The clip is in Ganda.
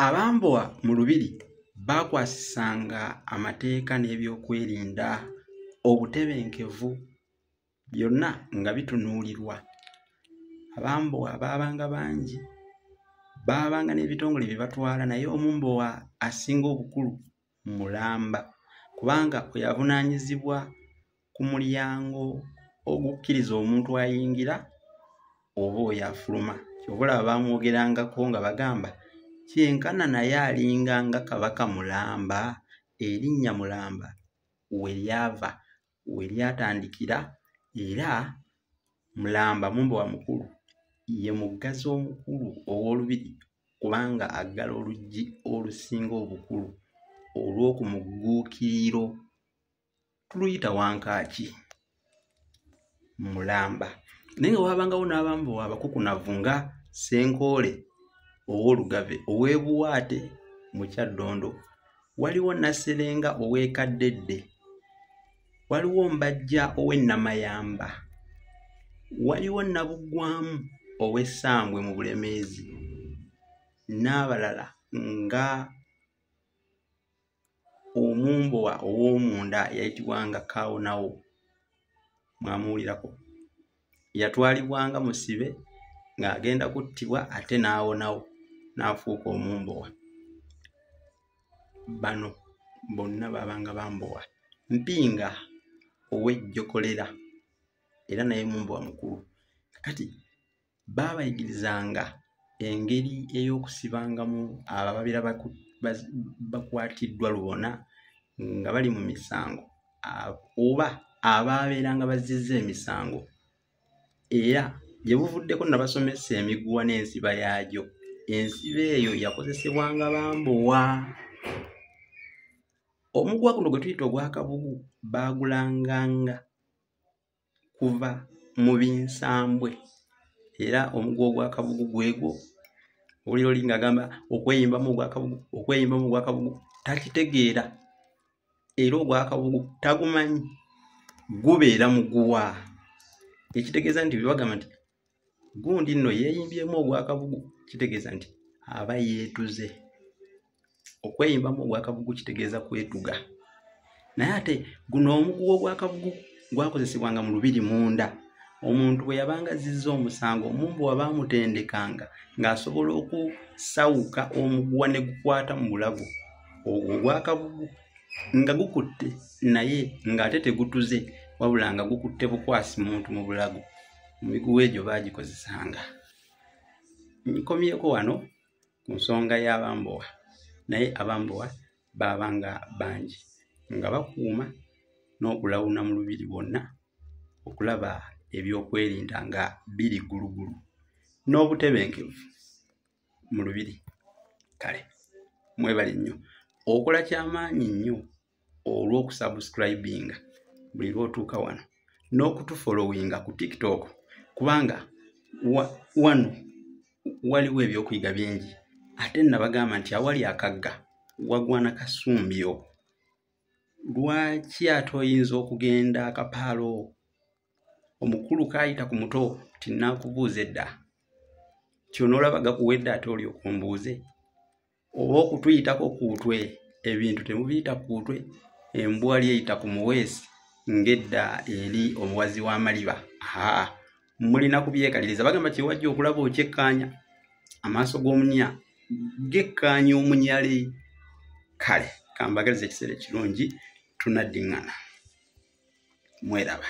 Abambowa mu lubiri bakwasisanga amateeka n'ebyokwerinda obutebenkevu byonna nga bitunuulirwa. Abambowa baabanga bangi, baabanga n'ebitongole bye batwala, naye omumbowa asinga obukulu mulamba kubanga bwe yavunaanyizibwa ku mulyango ogukkiriza omuntu ayingira oba oyo afuluma. Ky'oboolaba baamwogerangako nga bagamba kyenkana naye alinga nga Kabaka Mulamba. Erinnya Mulamba we lyava, we lyatandikira, era Mulamba mumbowa mukulu ye muggazi omukulu ow'olubiri kubanga aggala oluggi olusinga obukulu olw'oku mugguukiriro tuluyita Wankaaki Mulamba. Naye nga waabangawo n'abambowa abakukunavu nga Ssenkoole ow'Olugave, ow'e Buwaate mu Kyaddondo, waliwo Nasserenga ow'e Kaddedde, waliwo Mbajja ow'e Namayamba, waliwo Nabuggwamu ow'e Ssambwe mu Bulemeezi, n'abalala nga omumbowa ow'omunda yayitibwanga Kaawonawo, mwamuwulirako. Yatwalibwanga musibe ng'agenda kuttibwa ate n'awonawo n'afuuka omumbowa. Bano bonna baabanga bambowa. Mpinga ow'Ejjokolera era naye mumbowa mukulu. Kati baabayigirizanga engeri ey'okusibangamu abo ababeera bakwatiddwa lubona nga bali mu misango oba abaabeeranga bazzizza emisango, era gye buvuddeko nabasomesa emiguwa n'ensiba yaagyo. Ensiba eyo yakozesebwanga bambowa. Omuguwa guno gwe tuyita ogw'akabugu baagulanganga kuva mu Binsambwe, era omuguwa ogw'akabugu gwegwo owulira oli ng'agamba okweyimbamu ogw'akabugu, okweyimbamu ogw'akabugu, takitegeera era ogw'akabugu tagumanyi, gubeera muguwa. Ekitegeeza nti bwe bagamba nti gundi nno yeeyimbyemu ogw'akabugu, kitegeeza nti aba yeetuze. Okweyimbamu ogw'akabugu kitegeeza kwetuga. Naye ate guno omuguwa ogw'akabugu gwakozesebwanga mu lubiri munda. Omuntu bwe yabanga azzizza omusango, omumbowa baamutendekanga ng'asobola okusawuka omuguwa ne gukwata mu bulago. Ogwo ogw'akabugu nga gukutte naye ng'ate tegutuze, wabula nga gukutte bukwasi muntu mu bulago. Mu miguwa egyo baagikozesanga. Nkomyeko wano ku nsonga y'abambowa, naye abambowa baabanga bangi nga bakuuma n'okulawuna mu lubiri bwonna okulaba ebyokwerinda nga biri gulugulu n'obutebenkevu mu lubiri. Kale mwebale nnyo, okola kyamaanyi nnyo olw'okusubscribinga buli lw'otuuka wano n'okutufollowinga ku TikTok kubanga wano waliwo ebyokuyiga bingi. Ate nabagamba nti awali akagga wagwana kasumbyo. Lwaki ate oyinza okugenda akapaalo omukulu kayita ku muto tinnakubuuza edda ky'onoolaba gakuwedde ate oli okumbuuze, oba okutuyitako kuutwe. Ebintu temubiyita kuutwe, embwa lyeyita ku muweesi ng'edda eri omuwazi w'amaliba. Mulina kubyekaliriza. Bagamba kiwajja okulaba okyekkaanya, amaaso g'omunya gekkaanya omunyale. Kale kambagaliza ekiseera ekirungi, tunaddiŋŋana. Mweraba.